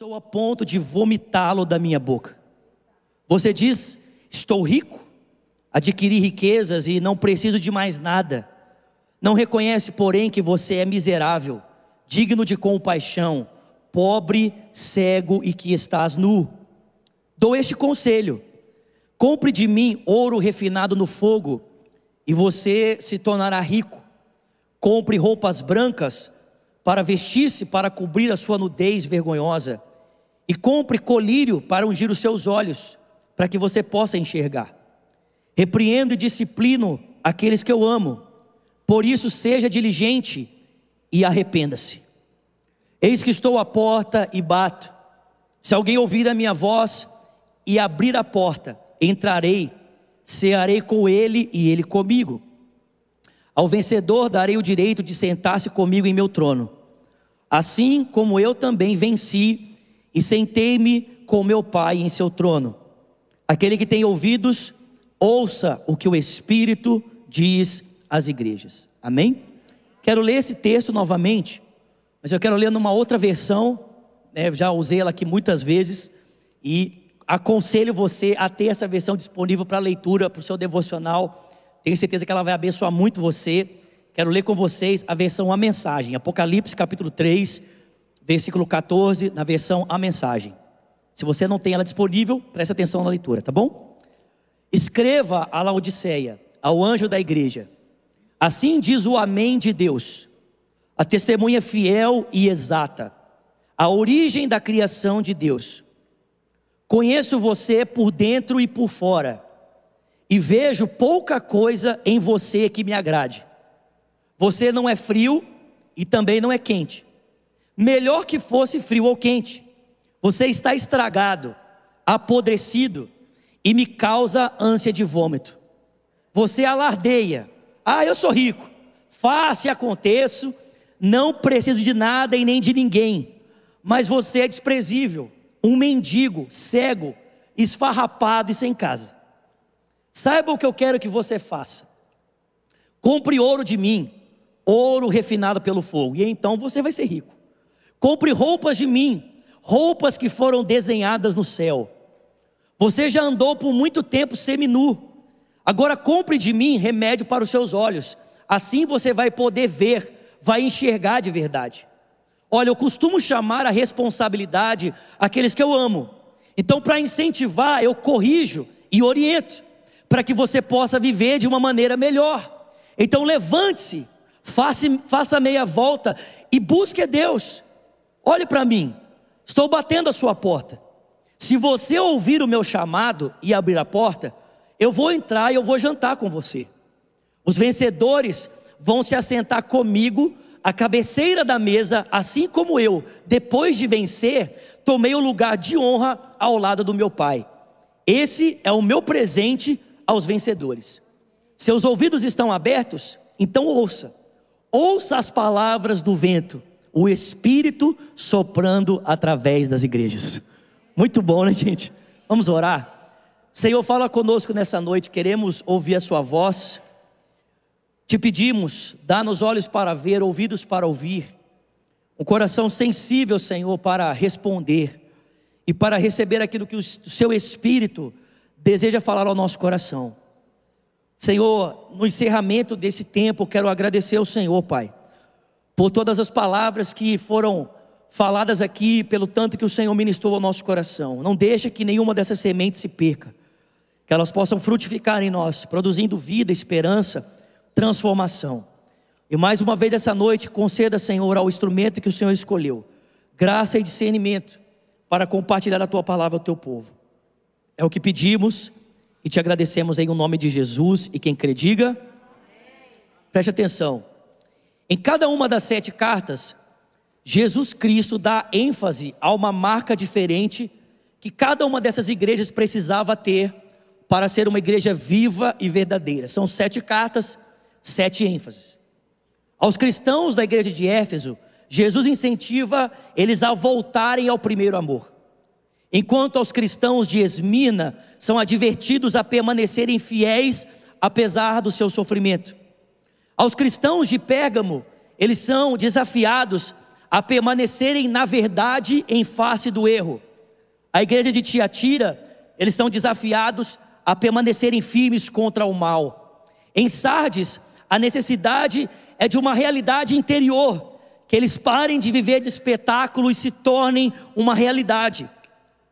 estou a ponto de vomitá-lo da minha boca. Você diz: estou rico, adquiri riquezas e não preciso de mais nada. Não reconhece, porém, que você é miserável, digno de compaixão, pobre, cego e que estás nu. Dou este conselho: compre de mim ouro refinado no fogo, e você se tornará rico. Compre roupas brancas para vestir-se, para cobrir a sua nudez vergonhosa. E compre colírio para ungir os seus olhos, para que você possa enxergar. Repreendo e disciplino aqueles que eu amo. Por isso seja diligente e arrependa-se. Eis que estou à porta e bato. Se alguém ouvir a minha voz e abrir a porta, entrarei, cearei com ele e ele comigo. Ao vencedor darei o direito de sentar-se comigo em meu trono, assim como eu também venci e sentei-me com meu Pai em seu trono. Aquele que tem ouvidos, ouça o que o Espírito diz às igrejas. Amém? Quero ler esse texto novamente, mas eu quero ler numa outra versão, já usei ela aqui muitas vezes, e aconselho você a ter essa versão disponível para leitura, para o seu devocional. Tenho certeza que ela vai abençoar muito você. Quero ler com vocês a versão A Mensagem, Apocalipse capítulo 3, versículo 14, na versão A Mensagem. Se você não tem ela disponível, preste atenção na leitura, tá bom? Escreva a Laodiceia, ao anjo da igreja: assim diz o Amém de Deus, a testemunha fiel e exata, a origem da criação de Deus. Conheço você por dentro e por fora, e vejo pouca coisa em você que me agrade. Você não é frio e também não é quente. Melhor que fosse frio ou quente. Você está estragado, apodrecido e me causa ânsia de vômito. Você alardeia: ah, eu sou rico, faço e aconteço, não preciso de nada e nem de ninguém. Mas você é desprezível, um mendigo, cego, esfarrapado e sem casa. Saiba o que eu quero que você faça: compre ouro de mim, ouro refinado pelo fogo, e então você vai ser rico. Compre roupas de mim, roupas que foram desenhadas no céu. Você já andou por muito tempo seminu. Agora compre de mim remédio para os seus olhos. Assim você vai poder ver, vai enxergar de verdade. Olha, eu costumo chamar a responsabilidade aqueles que eu amo. Então, para incentivar, eu corrijo e oriento, para que você possa viver de uma maneira melhor. Então levante-se, faça meia volta e busque a Deus. Olhe para mim, estou batendo a sua porta. Se você ouvir o meu chamado e abrir a porta, eu vou entrar e eu vou jantar com você. Os vencedores vão se assentar comigo à cabeceira da mesa, assim como eu, depois de vencer, tomei o lugar de honra ao lado do meu Pai. Esse é o meu presente aos vencedores. Seus ouvidos estão abertos? Então ouça. Ouça as palavras do vento, o Espírito soprando através das igrejas. Muito bom, né, gente? Vamos orar. Senhor, fala conosco nessa noite. Queremos ouvir a sua voz. Te pedimos, dá-nos olhos para ver, ouvidos para ouvir, um coração sensível, Senhor, para responder e para receber aquilo que o seu Espírito deseja falar ao nosso coração. Senhor, no encerramento desse tempo, quero agradecer ao Senhor, Pai, por todas as palavras que foram faladas aqui, pelo tanto que o Senhor ministrou ao nosso coração. Não deixa que nenhuma dessas sementes se perca, que elas possam frutificar em nós, produzindo vida, esperança, transformação. E mais uma vez essa noite, conceda, Senhor, ao instrumento que o Senhor escolheu, graça e discernimento para compartilhar a tua palavra ao teu povo. É o que pedimos e te agradecemos em nome de Jesus. E quem crê, diga amém. Preste atenção. Em cada uma das 7 cartas, Jesus Cristo dá ênfase a uma marca diferente que cada uma dessas igrejas precisava ter para ser uma igreja viva e verdadeira. São 7 cartas, 7 ênfases. Aos cristãos da igreja de Éfeso, Jesus incentiva eles a voltarem ao primeiro amor. Enquanto aos cristãos de Esmina são advertidos a permanecerem fiéis apesar do seu sofrimento. Aos cristãos de Pérgamo, eles são desafiados a permanecerem na verdade em face do erro. A igreja de Tiatira, eles são desafiados a permanecerem firmes contra o mal. Em Sardes, a necessidade é de uma realidade interior, que eles parem de viver de espetáculo e se tornem uma realidade.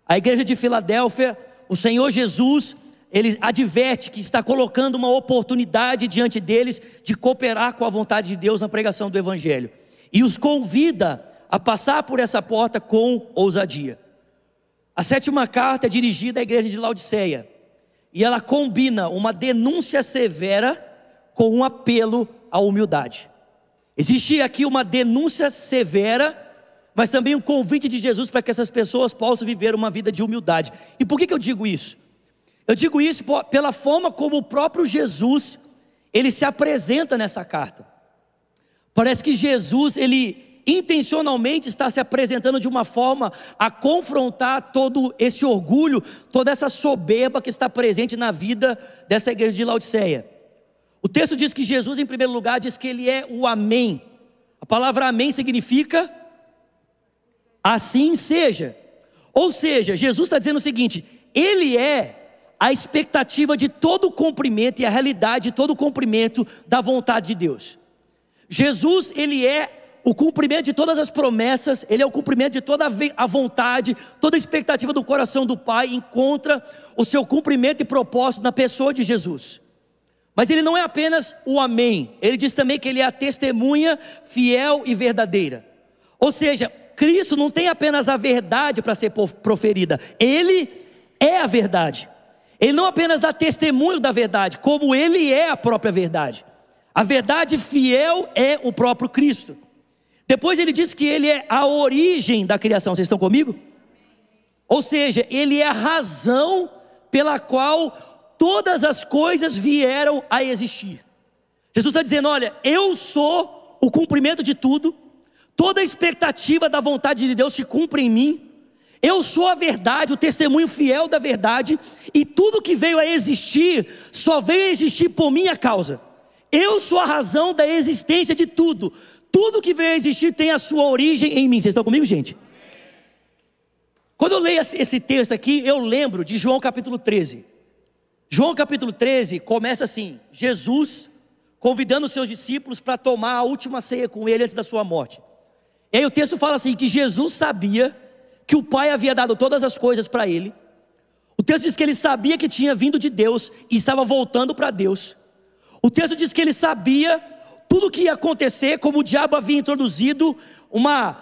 A igreja de Filadélfia, o Senhor Jesus, ele adverte que está colocando uma oportunidade diante deles de cooperar com a vontade de Deus na pregação do Evangelho, e os convida a passar por essa porta com ousadia. A 7ª carta é dirigida à igreja de Laodiceia, e ela combina uma denúncia severa com um apelo à humildade. Existe aqui uma denúncia severa, mas também um convite de Jesus para que essas pessoas possam viver uma vida de humildade. E por que eu digo isso? Eu digo isso pela forma como o próprio Jesus, ele se apresenta nessa carta. Parece que Jesus, ele intencionalmente está se apresentando de uma forma a confrontar todo esse orgulho, toda essa soberba que está presente na vida dessa igreja de Laodiceia. O texto diz que Jesus, em primeiro lugar, diz que ele é o Amém. A palavra Amém significa assim seja. Ou seja, Jesus está dizendo o seguinte: ele é a expectativa de todo o cumprimento e a realidade de todo o cumprimento da vontade de Deus. Jesus, ele é o cumprimento de todas as promessas, ele é o cumprimento de toda a vontade, toda a expectativa do coração do Pai encontra o seu cumprimento e propósito na pessoa de Jesus. Mas ele não é apenas o Amém, ele diz também que ele é a testemunha fiel e verdadeira. Ou seja, Cristo não tem apenas a verdade para ser proferida, ele é a verdade. Ele não apenas dá testemunho da verdade, como ele é a própria verdade. A verdade fiel é o próprio Cristo. Depois ele diz que ele é a origem da criação. Vocês estão comigo? Ou seja, ele é a razão pela qual todas as coisas vieram a existir. Jesus está dizendo: olha, eu sou o cumprimento de tudo, toda a expectativa da vontade de Deus se cumpre em mim. Eu sou a verdade, o testemunho fiel da verdade, e tudo que veio a existir, só veio a existir por minha causa. Eu sou a razão da existência de tudo. Tudo que veio a existir tem a sua origem em mim. Vocês estão comigo, gente? Quando eu leio esse texto aqui, eu lembro de João capítulo 13. João capítulo 13 começa assim: Jesus convidando os seus discípulos para tomar a última ceia com ele antes da sua morte. E aí o texto fala assim, que Jesus sabia que o Pai havia dado todas as coisas para ele. O texto diz que ele sabia que tinha vindo de Deus e estava voltando para Deus. O texto diz que ele sabia tudo o que ia acontecer, como o diabo havia introduzido uma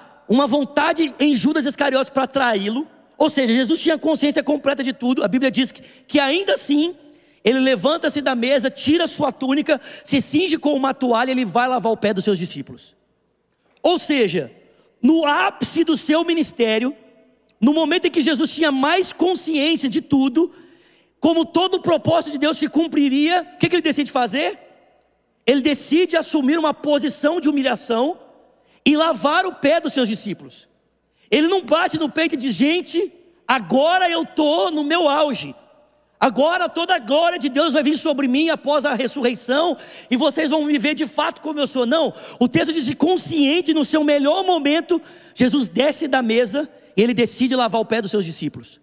vontade em Judas Iscariotes para traí-lo. Ou seja, Jesus tinha consciência completa de tudo. A Bíblia diz que ainda assim, ele levanta-se da mesa, tira sua túnica, se cinge com uma toalha e ele vai lavar o pé dos seus discípulos. Ou seja, no ápice do seu ministério, no momento em que Jesus tinha mais consciência de tudo, como todo o propósito de Deus se cumpriria, o que ele decide fazer? Ele decide assumir uma posição de humilhação e lavar o pé dos seus discípulos. Ele não bate no peito e diz: gente, agora eu estou no meu auge, agora toda a glória de Deus vai vir sobre mim após a ressurreição, e vocês vão me ver de fato como eu sou. Não, o texto diz que consciente no seu melhor momento, Jesus desce da mesa e ele decide lavar o pé dos seus discípulos.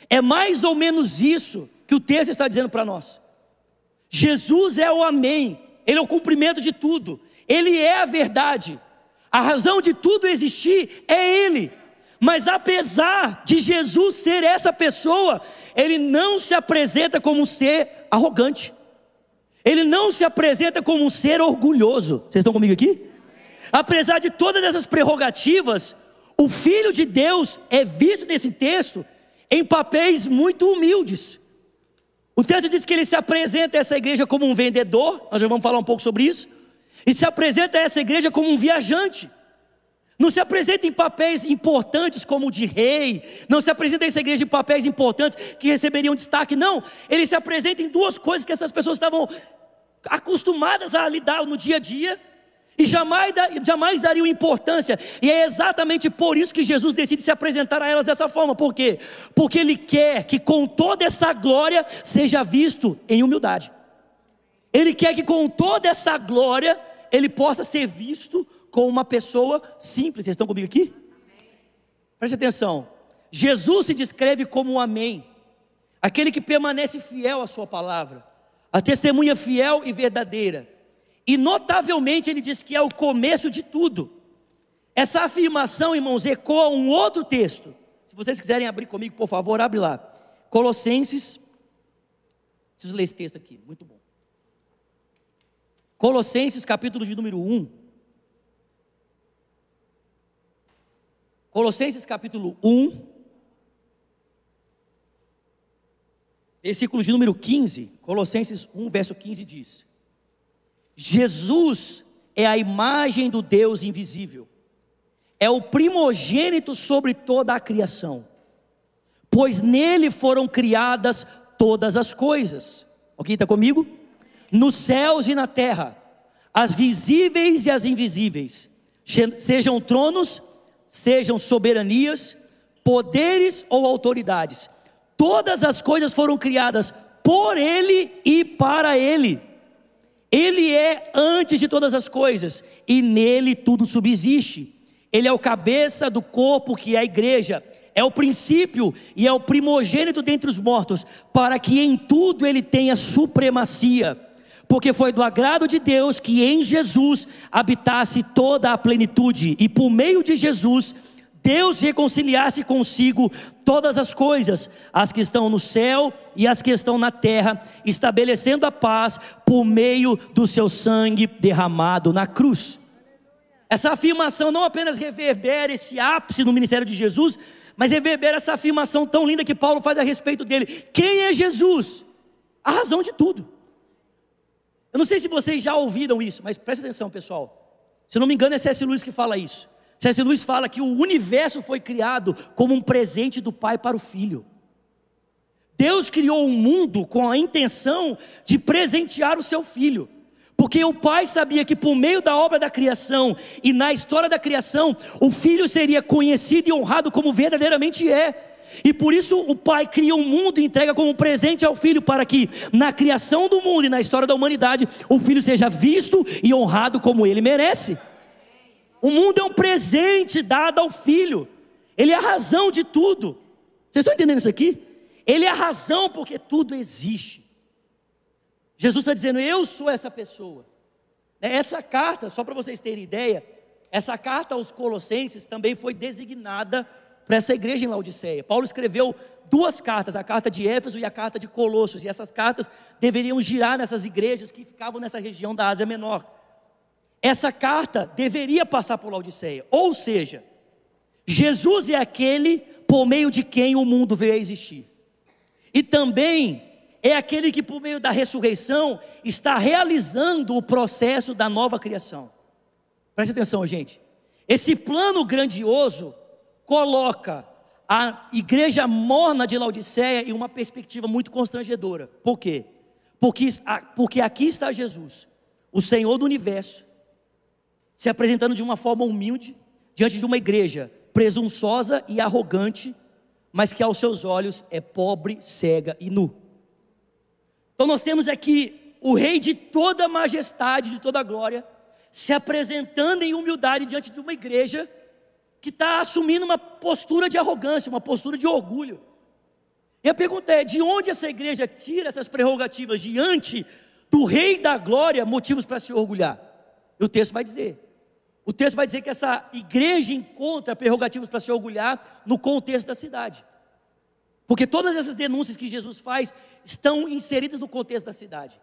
É mais ou menos isso que o texto está dizendo para nós. Jesus é o Amém, ele é o cumprimento de tudo, ele é a verdade, a razão de tudo existir é ele. Mas apesar de Jesus ser essa pessoa, ele não se apresenta como um ser arrogante, ele não se apresenta como um ser orgulhoso. Vocês estão comigo aqui? Apesar de todas essas prerrogativas, o Filho de Deus é visto nesse texto em papéis muito humildes. O texto diz que ele se apresenta a essa igreja como um vendedor, nós já vamos falar um pouco sobre isso, e se apresenta a essa igreja como um viajante. Não se apresenta em papéis importantes como o de rei, não se apresenta a essa igreja em papéis importantes que receberiam destaque, não. Ele se apresenta em duas coisas que essas pessoas estavam acostumadas a lidar no dia a dia e jamais dariam importância. E é exatamente por isso que Jesus decide se apresentar a elas dessa forma. Por quê? Porque ele quer que com toda essa glória seja visto em humildade. Ele quer que com toda essa glória ele possa ser visto com uma pessoa simples. Vocês estão comigo aqui? Preste atenção. Jesus se descreve como um amém, aquele que permanece fiel à sua palavra, a testemunha fiel e verdadeira. E notavelmente ele diz que é o começo de tudo. Essa afirmação, irmãos, ecoa um outro texto. Se vocês quiserem abrir comigo, por favor, abre lá. Colossenses. Preciso ler esse texto aqui, muito bom. Colossenses, capítulo de número 1. Colossenses, capítulo 1. Versículo de número 15. Colossenses 1, verso 15 diz: Jesus é a imagem do Deus invisível, é o primogênito sobre toda a criação, pois nele foram criadas todas as coisas. Ok, está comigo? Nos céus e na terra, as visíveis e as invisíveis, sejam tronos, sejam soberanias, poderes ou autoridades, todas as coisas foram criadas por ele e para ele. Ele é antes de todas as coisas, e nele tudo subsiste. Ele é o cabeça do corpo, que é a igreja, é o princípio e é o primogênito dentre os mortos, para que em tudo ele tenha supremacia, porque foi do agrado de Deus que em Jesus habitasse toda a plenitude, e por meio de Jesus Deus reconciliasse consigo todas as coisas, as que estão no céu e as que estão na terra, estabelecendo a paz por meio do seu sangue derramado na cruz. Essa afirmação não apenas reverbera esse ápice no ministério de Jesus, mas reverbera essa afirmação tão linda que Paulo faz a respeito dele. Quem é Jesus? A razão de tudo. Eu não sei se vocês já ouviram isso, mas presta atenção, pessoal. Se eu não me engano, é C.S. Lewis que fala isso. C.S. Lewis fala que o universo foi criado como um presente do Pai para o Filho. Deus criou o mundo com a intenção de presentear o seu Filho, porque o Pai sabia que por meio da obra da criação e na história da criação, o Filho seria conhecido e honrado como verdadeiramente é. E por isso o Pai cria um mundo e entrega como presente ao Filho, para que na criação do mundo e na história da humanidade, o Filho seja visto e honrado como ele merece. O mundo é um presente dado ao Filho. Ele é a razão de tudo. Vocês estão entendendo isso aqui? Ele é a razão porque tudo existe. Jesus está dizendo: eu sou essa pessoa. Essa carta, só para vocês terem ideia, essa carta aos Colossenses também foi designada para essa igreja em Laodiceia. Paulo escreveu duas cartas, a carta de Éfeso e a carta de Colossos, e essas cartas deveriam girar nessas igrejas que ficavam nessa região da Ásia Menor. Essa carta deveria passar por Laodiceia, ou seja, Jesus é aquele por meio de quem o mundo veio a existir, e também é aquele que por meio da ressurreição está realizando o processo da nova criação. Preste atenção, gente. Esse plano grandioso coloca a igreja morna de Laodiceia em uma perspectiva muito constrangedora. Por quê? Porque aqui está Jesus, o Senhor do universo, se apresentando de uma forma humilde diante de uma igreja presunçosa e arrogante, mas que aos seus olhos é pobre, cega e nu. Então nós temos aqui o rei de toda majestade, de toda glória, se apresentando em humildade diante de uma igreja que está assumindo uma postura de arrogância, uma postura de orgulho. E a pergunta é: de onde essa igreja tira essas prerrogativas diante do rei da glória, motivos para se orgulhar? E o texto vai dizer. O texto vai dizer que essa igreja encontra prerrogativas para se orgulhar no contexto da cidade. Porque todas essas denúncias que Jesus faz estão inseridas no contexto da cidade.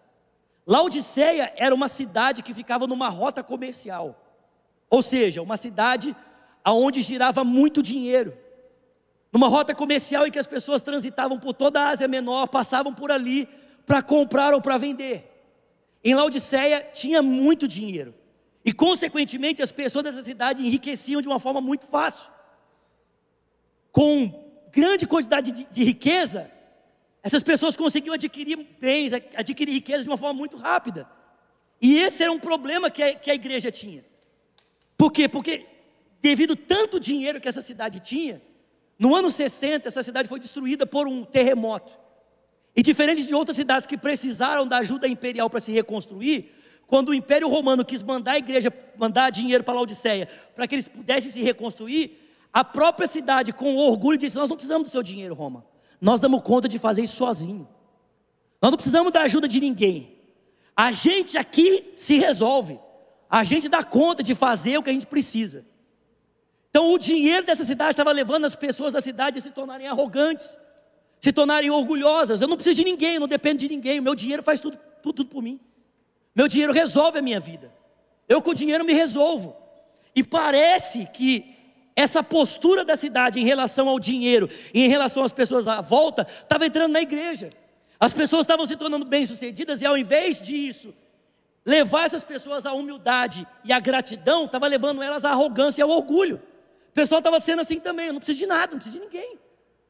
Laodiceia era uma cidade que ficava numa rota comercial. Ou seja, uma cidade onde girava muito dinheiro. Numa rota comercial em que as pessoas transitavam por toda a Ásia Menor, passavam por ali para comprar ou para vender. Em Laodiceia tinha muito dinheiro. E consequentemente as pessoas dessa cidade enriqueciam de uma forma muito fácil. Com grande quantidade de riqueza, essas pessoas conseguiam adquirir bens, adquirir riqueza de uma forma muito rápida. E esse era um problema que a igreja tinha. Por quê? Porque devido tanto dinheiro que essa cidade tinha, no ano 60 essa cidade foi destruída por um terremoto. E diferente de outras cidades que precisaram da ajuda imperial para se reconstruir, quando o Império Romano quis mandar a igreja, mandar dinheiro para Laodiceia, para que eles pudessem se reconstruir, a própria cidade, com orgulho, disse: nós não precisamos do seu dinheiro, Roma. Nós damos conta de fazer isso sozinho. Nós não precisamos da ajuda de ninguém. A gente aqui se resolve. A gente dá conta de fazer o que a gente precisa. Então o dinheiro dessa cidade estava levando as pessoas da cidade a se tornarem arrogantes, se tornarem orgulhosas. Eu não preciso de ninguém, eu não dependo de ninguém. O meu dinheiro faz tudo por mim. Meu dinheiro resolve a minha vida. Eu com o dinheiro me resolvo. E parece que essa postura da cidade em relação ao dinheiro e em relação às pessoas à volta estava entrando na igreja. As pessoas estavam se tornando bem-sucedidas e, ao invés disso, levar essas pessoas à humildade e à gratidão, estava levando elas à arrogância e ao orgulho. O pessoal estava sendo assim também: eu não preciso de nada, não preciso de ninguém.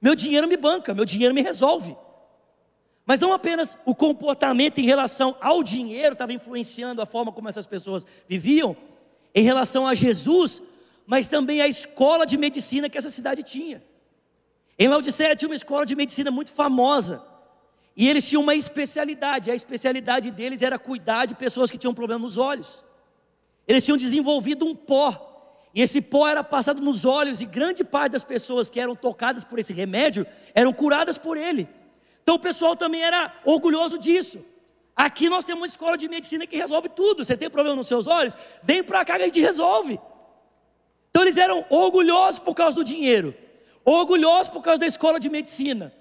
Meu dinheiro me banca, meu dinheiro me resolve. Mas não apenas o comportamento em relação ao dinheiro estava influenciando a forma como essas pessoas viviam em relação a Jesus, mas também a escola de medicina que essa cidade tinha. Em Laodiceia tinha uma escola de medicina muito famosa, e eles tinham uma especialidade. A especialidade deles era cuidar de pessoas que tinham problema nos olhos. Eles tinham desenvolvido um pó, e esse pó era passado nos olhos, e grande parte das pessoas que eram tocadas por esse remédio eram curadas por ele. Então o pessoal também era orgulhoso disso. Aqui nós temos uma escola de medicina que resolve tudo. Você tem problema nos seus olhos? Vem para cá que a gente resolve. Então eles eram orgulhosos por causa do dinheiro, orgulhosos por causa da escola de medicina,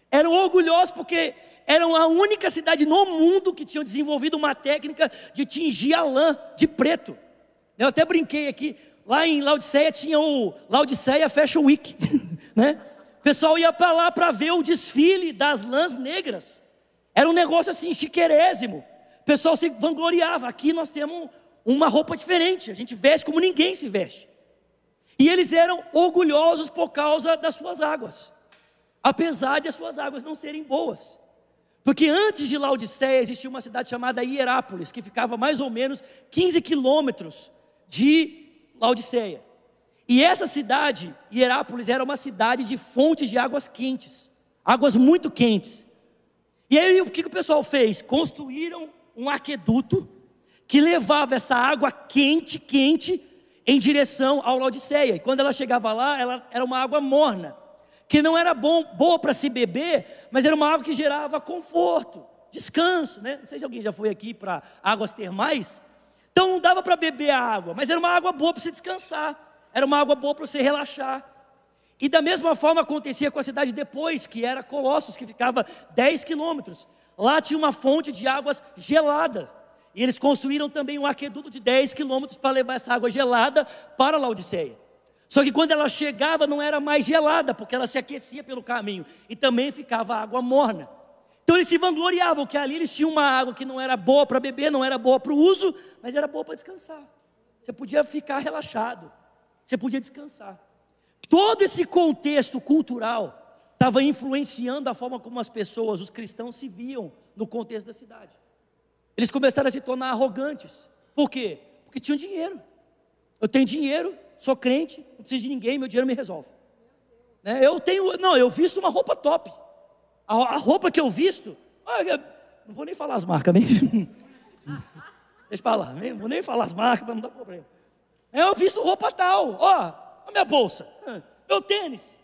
eram orgulhosos porque eram a única cidade no mundo que tinham desenvolvido uma técnica de tingir a lã de preto. Eu até brinquei aqui, lá em Laodiceia tinha o Laodiceia Fashion Week, né? O pessoal ia para lá para ver o desfile das lãs negras. Era um negócio assim, chiquerésimo. O pessoal se vangloriava: aqui nós temos uma roupa diferente, a gente veste como ninguém se veste. E eles eram orgulhosos por causa das suas águas, apesar de as suas águas não serem boas. Porque antes de Laodiceia existia uma cidade chamada Hierápolis, que ficava mais ou menos 15 quilômetros de Laodiceia. E essa cidade, Hierápolis, era uma cidade de fontes de águas quentes, águas muito quentes. E aí o que o pessoal fez? Construíram um aqueduto que levava essa água quente em direção ao Laodiceia. E quando ela chegava lá, ela era uma água morna, que não era boa para se beber, mas era uma água que gerava conforto, descanso, né? Não sei se alguém já foi aqui para águas termais. Então não dava para beber a água, mas era uma água boa para você descansar, era uma água boa para você relaxar. E da mesma forma acontecia com a cidade depois, que era Colossos, que ficava 10 quilômetros. Lá tinha uma fonte de águas gelada, e eles construíram também um aqueduto de 10 quilômetros para levar essa água gelada para Laodiceia. Só que quando ela chegava não era mais gelada, porque ela se aquecia pelo caminho, e também ficava água morna. Então eles se vangloriavam que ali eles tinham uma água que não era boa para beber, não era boa para o uso, mas era boa para descansar. Você podia ficar relaxado, você podia descansar. Todo esse contexto cultural estava influenciando a forma como as pessoas, os cristãos, se viam no contexto da cidade. Eles começaram a se tornar arrogantes. Por quê? Porque tinham dinheiro. Eu tenho dinheiro, sou crente, não preciso de ninguém, meu dinheiro me resolve. Né? Eu visto uma roupa top. A roupa que eu visto, não vou nem falar as marcas mesmo. Deixa para lá, não vou nem falar as marcas para não dar problema. Eu visto roupa tal, a minha bolsa, meu tênis.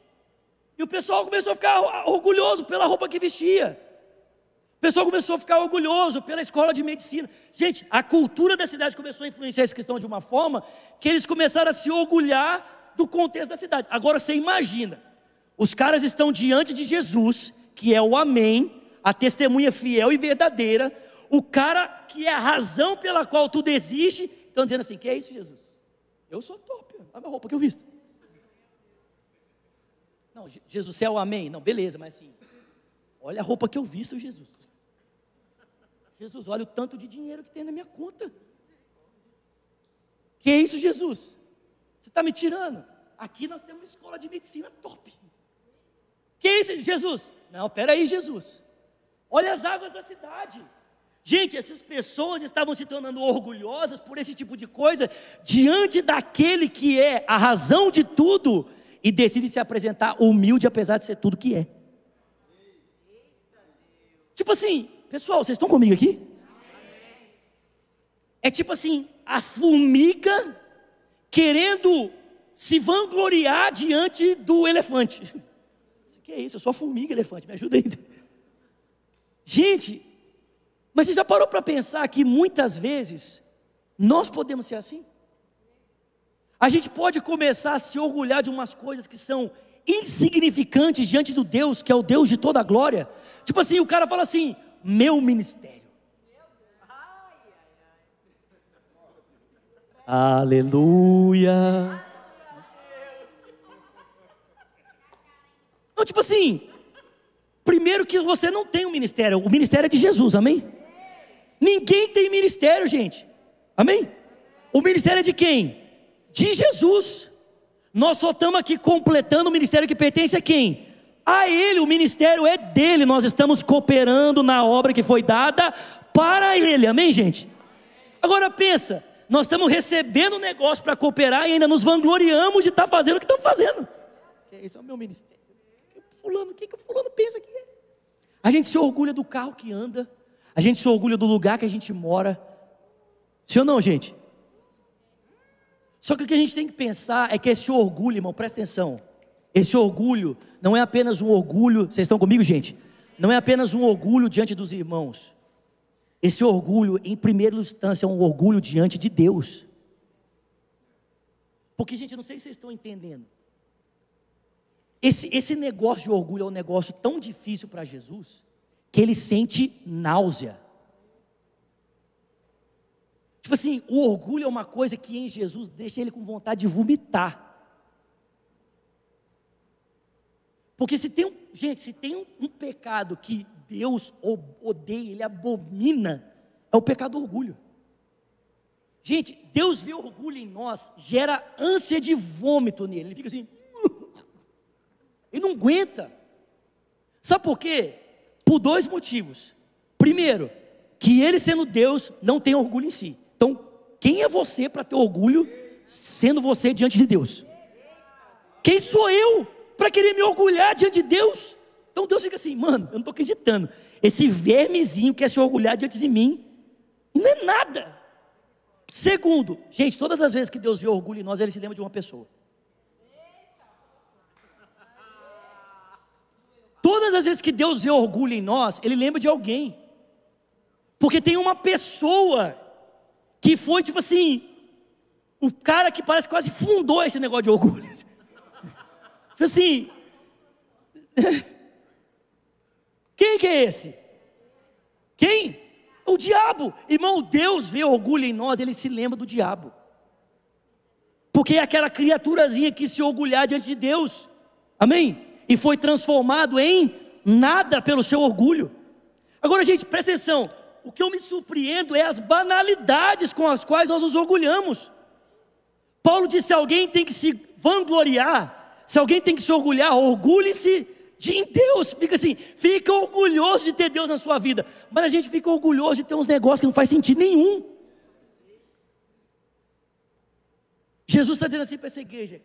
E o pessoal começou a ficar orgulhoso pela roupa que vestia. O pessoal começou a ficar orgulhoso pela escola de medicina. Gente, a cultura da cidade começou a influenciar essa questão de uma forma que eles começaram a se orgulhar do contexto da cidade. Agora você imagina, os caras estão diante de Jesus, que é o Amém, a testemunha fiel e verdadeira, o cara que é a razão pela qual tudo existe. Estão dizendo assim: que é isso, Jesus? Eu sou top, olha a minha roupa que eu visto. Não, Jesus, você é o Amém? Não, beleza, mas assim, olha a roupa que eu visto, Jesus. Jesus, olha o tanto de dinheiro que tem na minha conta. Que é isso, Jesus? Você está me tirando? Aqui nós temos uma escola de medicina top. Que é isso, Jesus? Não, peraí, Jesus. Olha as águas da cidade. Gente, essas pessoas estavam se tornando orgulhosas por esse tipo de coisa, diante daquele que é a razão de tudo, e decide se apresentar humilde apesar de ser tudo que é. Tipo assim, pessoal, vocês estão comigo aqui? É tipo assim, a formiga querendo se vangloriar diante do elefante. O que é isso? Eu sou a formiga, elefante, me ajuda aí. Gente, mas você já parou para pensar que muitas vezes nós podemos ser assim? A gente pode começar a se orgulhar de umas coisas que são insignificantes diante do Deus, que é o Deus de toda a glória. Tipo assim, o cara fala assim, meu ministério. Aleluia. Então, tipo assim, primeiro que você não tem um ministério, o ministério é de Jesus, amém? Ninguém tem ministério, gente, amém? O ministério é de quem? De Jesus. Nós só estamos aqui completando o ministério que pertence a quem? A Ele, o ministério é dele, nós estamos cooperando na obra que foi dada para Ele, amém, gente? Agora pensa, nós estamos recebendo um negócio para cooperar e ainda nos vangloriamos de estar fazendo o que estamos fazendo. Esse é o meu ministério. O que o fulano pensa que é? A gente se orgulha do carro que anda, a gente se orgulha do lugar que a gente mora. Sim ou não, gente? Só que o que a gente tem que pensar é que esse orgulho, irmão, presta atenção. Esse orgulho não é apenas um orgulho, vocês estão comigo, gente? Não é apenas um orgulho diante dos irmãos. Esse orgulho, em primeira instância, é um orgulho diante de Deus. Porque, gente, eu não sei se vocês estão entendendo. Esse negócio de orgulho é um negócio tão difícil para Jesus, que ele sente náusea. Tipo assim, o orgulho é uma coisa que em Jesus deixa ele com vontade de vomitar. Porque se tem um pecado que Deus odeia, Ele abomina, é o pecado do orgulho. Gente, Deus vê orgulho em nós, gera ânsia de vômito nele, ele fica assim, ele não aguenta. Sabe por quê? Por dois motivos. Primeiro, que ele sendo Deus, não tem orgulho em si. Então, quem é você para ter orgulho, sendo você diante de Deus? Quem sou eu para querer me orgulhar diante de Deus? Então Deus fica assim, mano, eu não estou acreditando. Esse vermezinho quer se orgulhar diante de mim, e não é nada. Segundo, gente, todas as vezes que Deus vê orgulho em nós, Ele se lembra de uma pessoa. Todas as vezes que Deus vê orgulho em nós, Ele lembra de alguém. Porque tem uma pessoa que foi tipo assim, o cara que parece que quase fundou esse negócio de orgulho. Tipo assim, quem que é esse? Quem? O diabo. Irmão, Deus vê orgulho em nós, Ele se lembra do diabo. Porque é aquela criaturazinha que se orgulhar diante de Deus. Amém? E foi transformado em nada pelo seu orgulho. Agora, gente, presta atenção. O que eu me surpreendo é as banalidades com as quais nós nos orgulhamos. Paulo disse, se alguém tem que se vangloriar, se alguém tem que se orgulhar, orgulhe-se em Deus. Fica assim, fica orgulhoso de ter Deus na sua vida. Mas a gente fica orgulhoso de ter uns negócios que não faz sentido nenhum. Jesus está dizendo assim para essa igreja,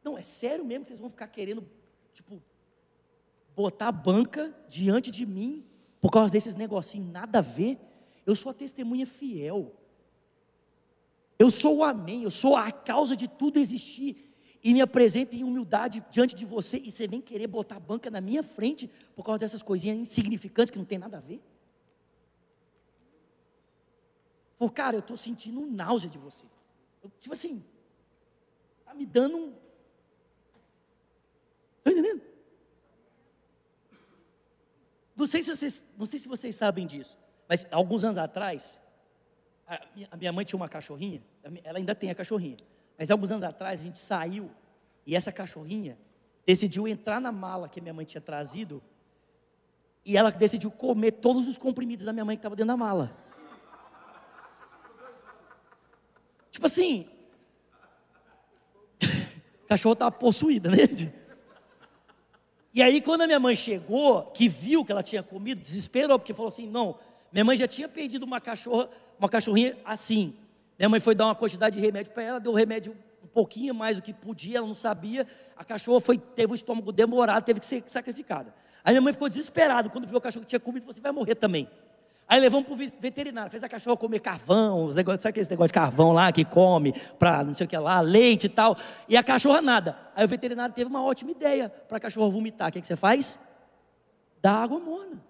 não, é sério mesmo que vocês vão ficar querendo, tipo, botar a banca diante de mim, por causa desses negocinhos, nada a ver? Eu sou a testemunha fiel, eu sou o amém, eu sou a causa de tudo existir, e me apresento em humildade diante de você, e você vem querer botar a banca na minha frente, por causa dessas coisinhas insignificantes, que não tem nada a ver? Pô, cara, eu estou sentindo um náusea de você, tipo assim, está me dando um... Estão entendendo? Não sei se vocês sabem disso, mas alguns anos atrás, a minha mãe tinha uma cachorrinha, ela ainda tem a cachorrinha, mas alguns anos atrás a gente saiu, e essa cachorrinha decidiu entrar na mala que a minha mãe tinha trazido, e ela decidiu comer todos os comprimidos da minha mãe que estavam dentro da mala. Tipo assim, a cachorra estava possuída, né? E aí quando a minha mãe chegou, que viu que ela tinha comido, desesperou, porque falou assim, não, minha mãe já tinha perdido uma cachorrinha assim. Minha mãe foi dar uma quantidade de remédio para ela, deu remédio um pouquinho mais do que podia, ela não sabia, a cachorra teve o estômago demorado, teve que ser sacrificada. Aí minha mãe ficou desesperada, quando viu o cachorro que tinha comido, falou assim, vai morrer também. Aí levamos para o veterinário, fez a cachorra comer carvão, os negócios, sabe aquele negócio de carvão lá que come para não sei o que lá, leite e tal, e a cachorra nada. Aí o veterinário teve uma ótima ideia para a cachorra vomitar. O que você faz? Dá água morna.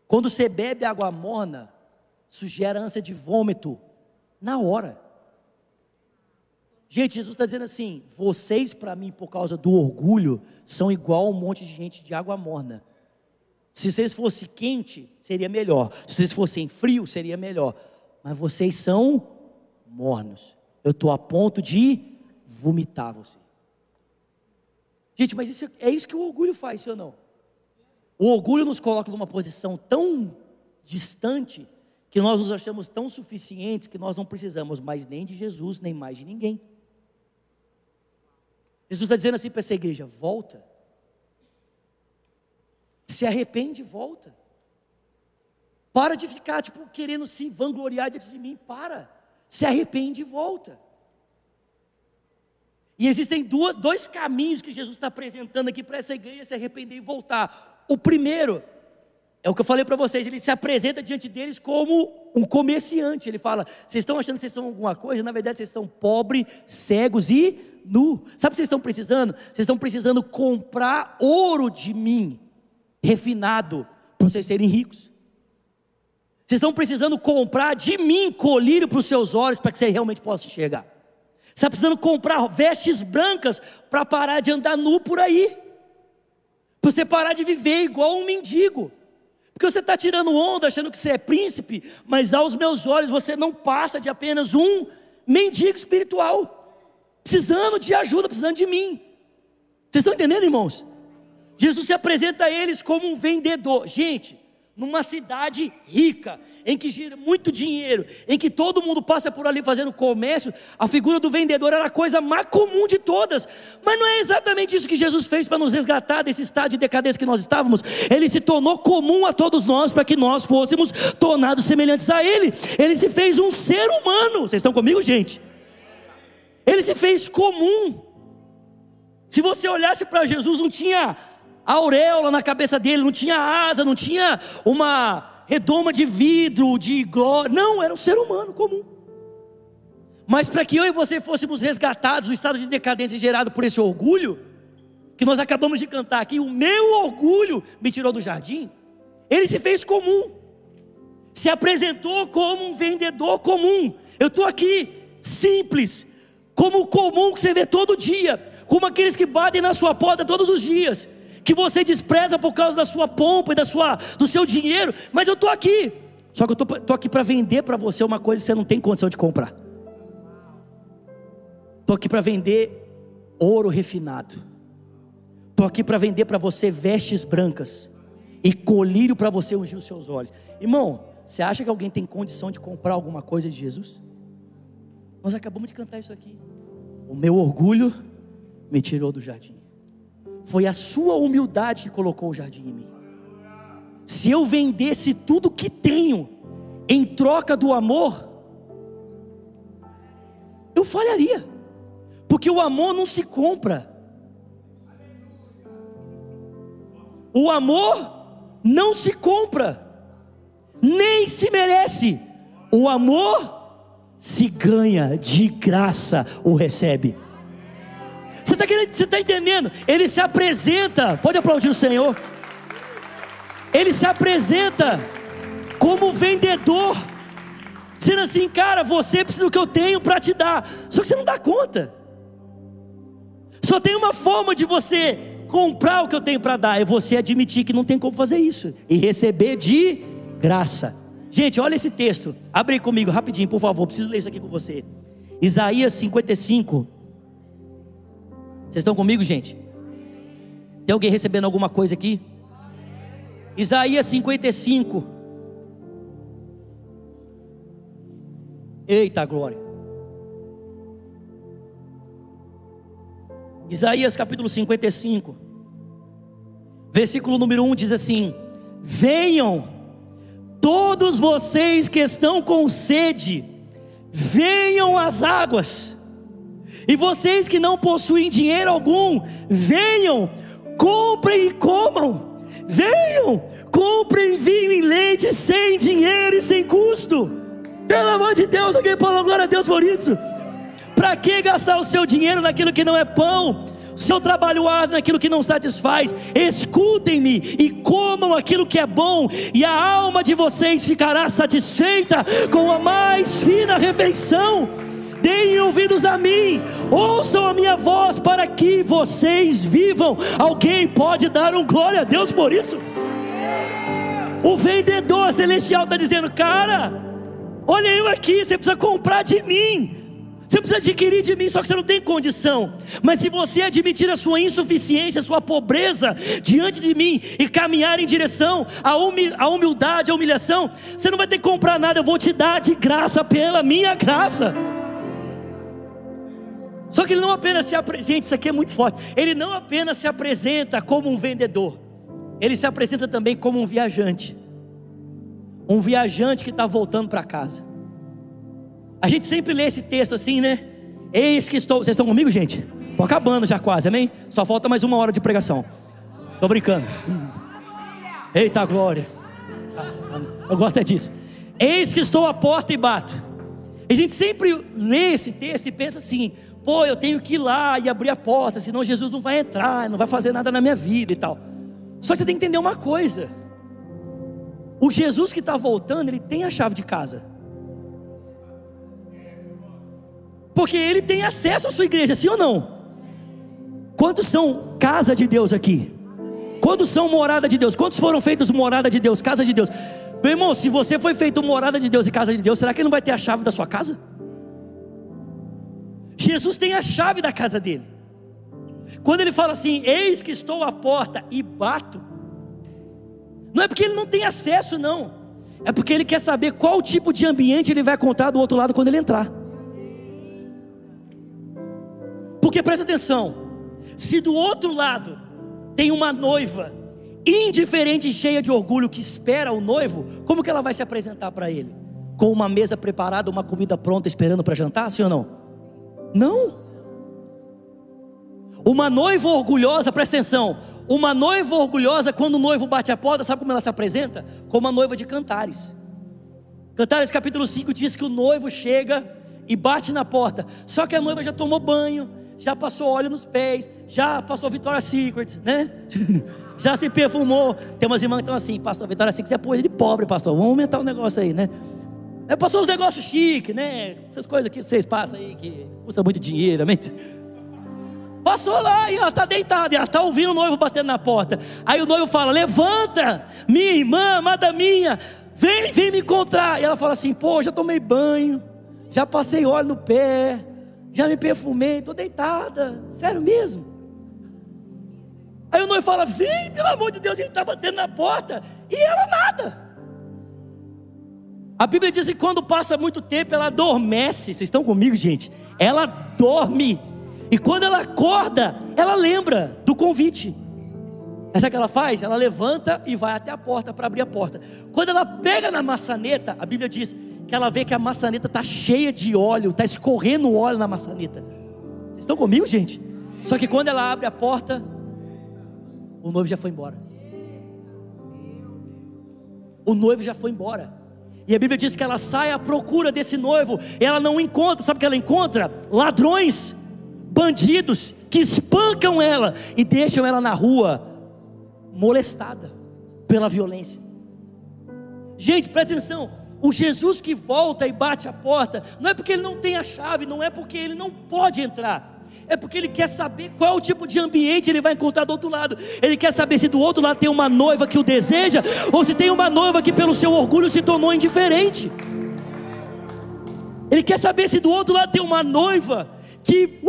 Quando você bebe água morna, isso gera ânsia de vômito na hora. Gente, Jesus está dizendo assim: vocês para mim, por causa do orgulho, são igual a um monte de gente de água morna. Se vocês fossem quente, seria melhor. Se vocês fossem frio, seria melhor. Mas vocês são mornos. Eu estou a ponto de vomitar você. Gente, mas é isso que o orgulho faz, sim ou não? O orgulho nos coloca numa posição tão distante, que nós nos achamos tão suficientes, que nós não precisamos mais nem de Jesus, nem mais de ninguém. Jesus está dizendo assim para essa igreja: volta. Se arrepende e volta. Para de ficar querendo se vangloriar diante de mim. Se arrepende e volta. E existem dois caminhos que Jesus está apresentando aqui para essa igreja se arrepender e voltar. O primeiro é o que eu falei para vocês: ele se apresenta diante deles como um comerciante. Ele fala: vocês estão achando que vocês são alguma coisa? Na verdade vocês são pobres, cegos e nus. Sabe o que vocês estão precisando? Vocês estão precisando comprar ouro de mim, refinado, para vocês serem ricos. Vocês estão precisando comprar de mim colírio para os seus olhos, para que você realmente possa enxergar. Você está precisando comprar vestes brancas para parar de andar nu por aí, para você parar de viver igual um mendigo. Porque você está tirando onda achando que você é príncipe, mas aos meus olhos você não passa de apenas um mendigo espiritual, precisando de ajuda, precisando de mim. Vocês estão entendendo, irmãos? Jesus se apresenta a eles como um vendedor. Gente, numa cidade rica, em que gira muito dinheiro, em que todo mundo passa por ali fazendo comércio, a figura do vendedor era a coisa mais comum de todas. Mas não é exatamente isso que Jesus fez para nos resgatar desse estado de decadência que nós estávamos. Ele se tornou comum a todos nós, para que nós fôssemos tornados semelhantes a Ele. Ele se fez um ser humano. Vocês estão comigo, gente? Ele se fez comum. Se você olhasse para Jesus, não tinha auréola na cabeça dele, não tinha asa, não tinha uma redoma de vidro, de glória. Não, era um ser humano comum. Mas para que eu e você fôssemos resgatados do estado de decadência gerado por esse orgulho, que nós acabamos de cantar aqui: o meu orgulho me tirou do jardim. Ele se fez comum, se apresentou como um vendedor comum. Eu estou aqui, simples, como o comum que você vê todo dia, como aqueles que batem na sua porta todos os dias, que você despreza por causa da sua pompa e do seu dinheiro. Mas eu estou aqui, só que eu estou aqui para vender para você uma coisa que você não tem condição de comprar. Estou aqui para vender ouro refinado. Estou aqui para vender para você vestes brancas e colírio para você ungir os seus olhos. Irmão, você acha que alguém tem condição de comprar alguma coisa de Jesus? Nós acabamos de cantar isso aqui: o meu orgulho me tirou do jardim. Foi a sua humildade que colocou o jardim em mim. Se eu vendesse tudo que tenho em troca do amor, eu falharia. Porque o amor não se compra. O amor não se compra, nem se merece. O amor se ganha, de graça o recebe. Você está entendendo? Ele se apresenta, pode aplaudir o Senhor. Ele se apresenta como vendedor, dizendo assim: cara, você precisa do que eu tenho para te dar. Só que você não dá conta. Só tem uma forma de você comprar o que eu tenho para dar: é você admitir que não tem como fazer isso e receber de graça. Gente, olha esse texto, abre aí comigo rapidinho, por favor, preciso ler isso aqui com você. Isaías 55. Vocês estão comigo, gente? Tem alguém recebendo alguma coisa aqui? Isaías 55. Eita glória. Isaías capítulo 55, versículo número 1 diz assim: venham todos vocês que estão com sede, venham às águas. E vocês que não possuem dinheiro algum, venham, comprem e comam. Venham, comprem vinho e leite sem dinheiro e sem custo. Pelo amor de Deus, alguém fala glória a Deus por isso. Para que gastar o seu dinheiro naquilo que não é pão? O seu trabalho árduo naquilo que não satisfaz. Escutem-me e comam aquilo que é bom, e a alma de vocês ficará satisfeita com a mais fina refeição. Deem ouvidos a mim, ouçam a minha voz, para que vocês vivam. Alguém pode dar um glória a Deus por isso? O vendedor celestial está dizendo: cara, olha eu aqui, você precisa comprar de mim, você precisa adquirir de mim, só que você não tem condição. Mas se você admitir a sua insuficiência, a sua pobreza diante de mim, e caminhar em direção à humildade, à humilhação, você não vai ter que comprar nada, eu vou te dar de graça, pela minha graça. Só que ele não apenas se apresenta, gente, isso aqui é muito forte, ele não apenas se apresenta como um vendedor, ele se apresenta também como um viajante que está voltando para casa. A gente sempre lê esse texto assim, né? Eis que estou, vocês estão comigo, gente? Estou acabando já quase, amém? Só falta mais 1 hora de pregação. Estou brincando. Eita glória. Eu gosto é disso. Eis que estou à porta e bato. A gente sempre lê esse texto e pensa assim: pô, eu tenho que ir lá e abrir a porta, senão Jesus não vai entrar, não vai fazer nada na minha vida e tal. Só que você tem que entender uma coisa: o Jesus que está voltando, ele tem a chave de casa, porque ele tem acesso à sua igreja, sim ou não? Quantos são casa de Deus aqui? Quantos são morada de Deus? Quantos foram feitos morada de Deus, casa de Deus? Meu irmão, se você foi feito morada de Deus e casa de Deus, será que ele não vai ter a chave da sua casa? Jesus tem a chave da casa dele. Quando ele fala assim: eis que estou à porta e bato, não é porque ele não tem acesso, não. É porque ele quer saber qual tipo de ambiente ele vai encontrar do outro lado quando ele entrar. Porque presta atenção, se do outro lado tem uma noiva indiferente e cheia de orgulho que espera o noivo, como que ela vai se apresentar para ele? Com uma mesa preparada, uma comida pronta esperando para jantar, sim ou não? Não. Uma noiva orgulhosa, presta atenção, uma noiva orgulhosa, quando o noivo bate a porta, sabe como ela se apresenta? Como uma noiva de Cantares. Cantares capítulo 5 diz que o noivo chega e bate na porta, só que a noiva já tomou banho, já passou óleo nos pés, já passou Victoria's Secret, né? Já se perfumou. Tem umas irmãs que estão assim: pastor, Victoria's Secret é coisa de pobre, pastor, vamos aumentar o negócio aí, né? Passou os negócios chiques, né? Essas coisas que vocês passam aí, que custa muito dinheiro, amém? Passou lá e ela está deitada, e ela está ouvindo o noivo batendo na porta. Aí o noivo fala: levanta, minha irmã, amada minha, vem me encontrar. E ela fala assim: pô, já tomei banho, já passei óleo no pé, já me perfumei, estou deitada, sério mesmo? Aí o noivo fala: vem, pelo amor de Deus, ele está batendo na porta, e ela nada. A Bíblia diz que quando passa muito tempo ela adormece. Vocês estão comigo, gente? Ela dorme, e quando ela acorda, ela lembra do convite. Sabe o que ela faz? Ela levanta e vai até a porta para abrir a porta. Quando ela pega na maçaneta, a Bíblia diz que ela vê que a maçaneta está cheia de óleo, está escorrendo óleo na maçaneta. Vocês estão comigo, gente? Só que quando ela abre a porta, o noivo já foi embora. O noivo já foi embora. E a Bíblia diz que ela sai à procura desse noivo. Ela não encontra, sabe o que ela encontra? Ladrões, bandidos, que espancam ela e deixam ela na rua, molestada pela violência. Gente, presta atenção, o Jesus que volta e bate a porta, não é porque ele não tem a chave, não é porque ele não pode entrar, é porque ele quer saber qual é o tipo de ambiente ele vai encontrar do outro lado. Ele quer saber se do outro lado tem uma noiva que o deseja, ou se tem uma noiva que pelo seu orgulho se tornou indiferente. Ele quer saber se do outro lado tem uma noiva que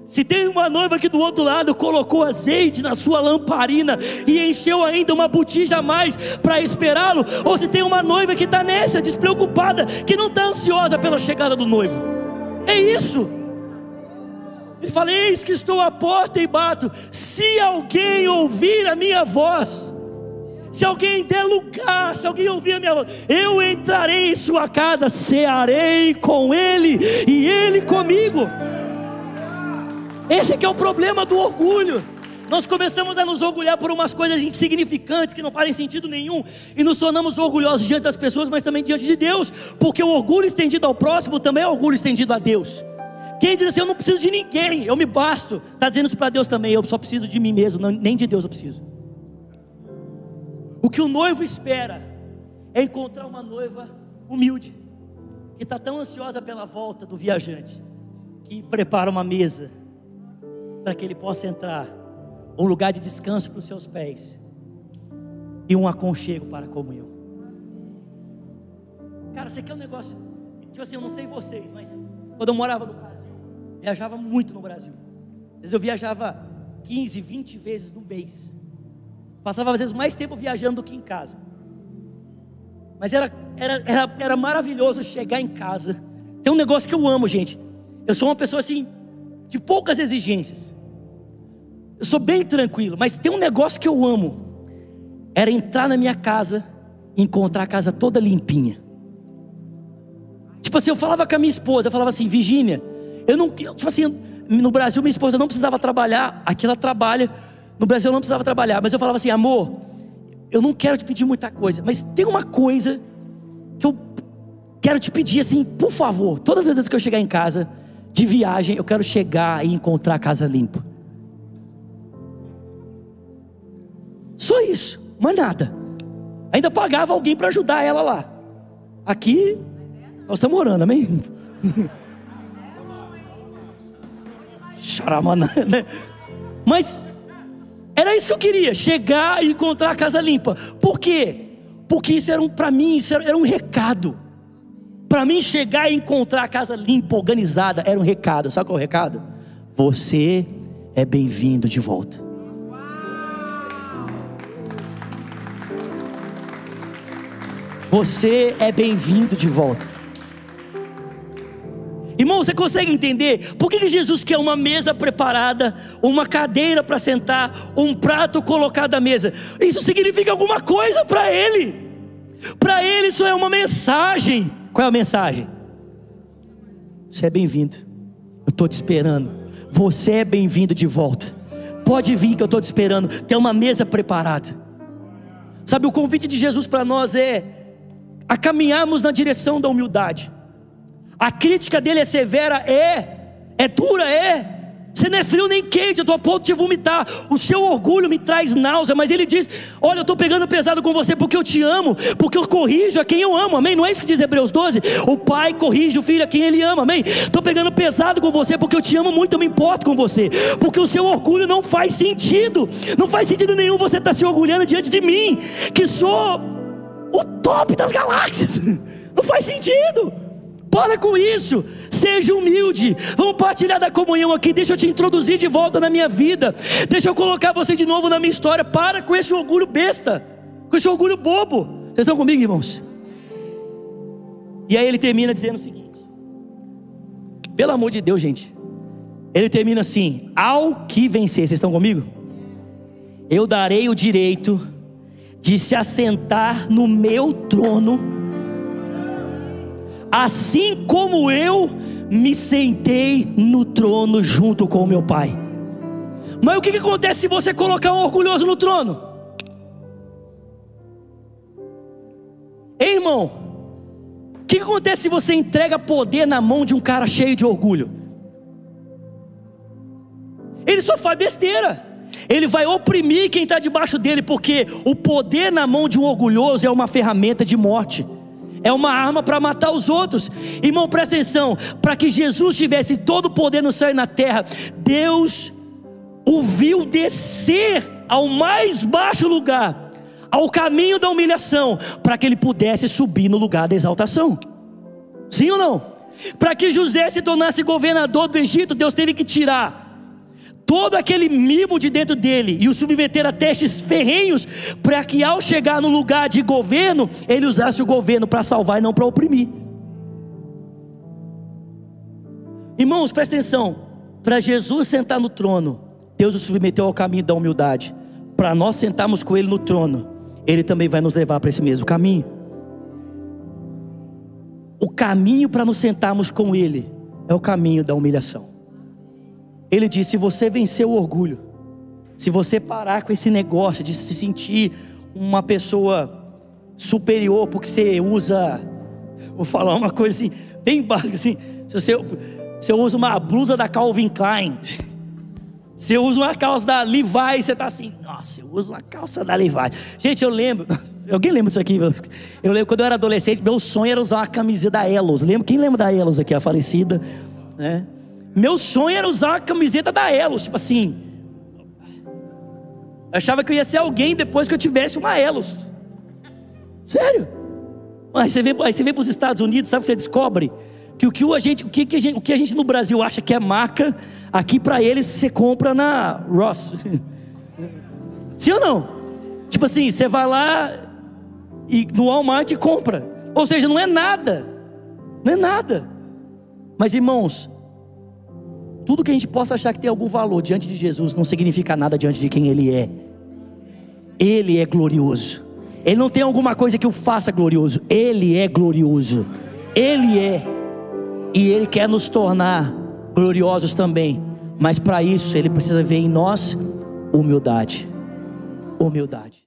se tem uma noiva que do outro lado colocou azeite na sua lamparina e encheu ainda uma botija a mais para esperá-lo, ou se tem uma noiva que está nessa, despreocupada, que não está ansiosa pela chegada do noivo. É isso. Ele fala: eis que estou à porta e bato, se alguém ouvir a minha voz, se alguém der lugar, se alguém ouvir a minha voz, eu entrarei em sua casa, cearei com ele e ele comigo. Esse que é o problema do orgulho. Nós começamos a nos orgulhar por umas coisas insignificantes que não fazem sentido nenhum, e nos tornamos orgulhosos diante das pessoas, mas também diante de Deus, porque o orgulho estendido ao próximo também é orgulho estendido a Deus. Quem diz assim, eu não preciso de ninguém, eu me basto, está dizendo isso para Deus também. Eu só preciso de mim mesmo, nem de Deus eu preciso. O que o noivo espera é encontrar uma noiva humilde, que está tão ansiosa pela volta do viajante, que prepara uma mesa para que ele possa entrar, um lugar de descanso para os seus pés e um aconchego para a comunhão. Cara, você quer um negócio, tipo assim, eu não sei vocês, mas quando eu morava no Brasil, viajava muito no Brasil. Às vezes eu viajava 15, 20 vezes no mês. Passava às vezes mais tempo viajando do que em casa. Mas era maravilhoso chegar em casa. Tem um negócio que eu amo, gente. Eu sou uma pessoa assim, de poucas exigências. Eu sou bem tranquilo, mas tem um negócio que eu amo. Era entrar na minha casa e encontrar a casa toda limpinha. Tipo assim, eu falava com a minha esposa, eu falava assim, Virgínia, tipo assim, no Brasil minha esposa não precisava trabalhar, aqui ela trabalha, no Brasil eu não precisava trabalhar, mas eu falava assim, amor, eu não quero te pedir muita coisa, mas tem uma coisa que eu quero te pedir assim, por favor, todas as vezes que eu chegar em casa, de viagem, eu quero chegar e encontrar a casa limpa. Só isso, mais nada. Ainda pagava alguém para ajudar ela lá. Aqui, nós estamos orando, amém? Charamana, né? Mas era isso que eu queria, chegar e encontrar a casa limpa. Por quê? Porque isso era para mim, isso era um recado. Para mim chegar e encontrar a casa limpa, organizada, era um recado. Sabe qual é o recado? Você é bem-vindo de volta. Você é bem-vindo de volta. Irmão, você consegue entender por que Jesus quer uma mesa preparada, uma cadeira para sentar, um prato colocado à mesa? Isso significa alguma coisa para Ele. Para Ele isso é uma mensagem. Qual é a mensagem? Você é bem-vindo. Eu estou te esperando. Você é bem-vindo de volta. Pode vir que eu estou te esperando. Tem uma mesa preparada. Sabe, o convite de Jesus para nós é a caminharmos na direção da humildade. A crítica dele é severa, é dura, você não é frio nem quente, eu estou a ponto de vomitar. O seu orgulho me traz náusea, mas ele diz, olha, eu estou pegando pesado com você porque eu te amo, porque eu corrijo a quem eu amo, amém? Não é isso que diz Hebreus 12? O pai corrige o filho a quem ele ama, amém? Estou pegando pesado com você porque eu te amo muito, eu me importo com você, porque o seu orgulho não faz sentido. Não faz sentido nenhum você estar se orgulhando diante de mim, que sou o top das galáxias. Não faz sentido. Para com isso, seja humilde. Vamos partilhar da comunhão aqui. Deixa eu te introduzir de volta na minha vida. Deixa eu colocar você de novo na minha história. Para com esse orgulho besta, com esse orgulho bobo. Vocês estão comigo, irmãos? E aí ele termina dizendo o seguinte, pelo amor de Deus, gente, ele termina assim, ao que vencer. Vocês estão comigo? Eu darei o direito de se assentar no meu trono, assim como eu me sentei no trono junto com o meu pai. Mas o que acontece se você colocar um orgulhoso no trono? Ei, irmão, o que acontece se você entrega poder na mão de um cara cheio de orgulho? Ele só faz besteira. Ele vai oprimir quem está debaixo dele, porque o poder na mão de um orgulhoso é uma ferramenta de morte. É uma arma para matar os outros. Irmão, presta atenção. Para que Jesus tivesse todo o poder no céu e na terra, Deus o viu descer ao mais baixo lugar, ao caminho da humilhação, para que ele pudesse subir no lugar da exaltação. Sim ou não? Para que José se tornasse governador do Egito, Deus teve que tirar todo aquele mimo de dentro dele e o submeter a testes ferrenhos, para que ao chegar no lugar de governo, ele usasse o governo para salvar e não para oprimir. Irmãos, presta atenção. Para Jesus sentar no trono, Deus o submeteu ao caminho da humildade. Para nós sentarmos com ele no trono, ele também vai nos levar para esse mesmo caminho. O caminho para nos sentarmos com ele é o caminho da humilhação. Ele disse, se você vencer o orgulho, Se você parar com esse negócio de se sentir uma pessoa superior porque você usa, vou falar uma coisa assim, bem básica assim, se você usa uma blusa da Calvin Klein, você usa uma calça da Levi's, você está assim, nossa, eu uso uma calça da Levi's. Gente, eu lembro, alguém lembra disso aqui? Eu lembro quando eu era adolescente, meu sonho era usar uma camiseta da Elos. Quem lembra da Elos aqui, a falecida, né? Meu sonho era usar uma camiseta da Elos, tipo assim, eu achava que eu ia ser alguém depois que eu tivesse uma Elos. Sério? Aí você vem para os Estados Unidos, sabe o que você descobre? Que o que a gente no Brasil acha que é marca, aqui para eles você compra na Ross. Sim ou não? Tipo assim, você vai lá e no Walmart e compra. Ou seja, não é nada. Não é nada. Mas irmãos, tudo que a gente possa achar que tem algum valor diante de Jesus não significa nada diante de quem Ele é. Ele é glorioso. Ele não tem alguma coisa que o faça glorioso. Ele é glorioso. Ele é. E Ele quer nos tornar gloriosos também. Mas para isso Ele precisa ver em nós humildade. Humildade.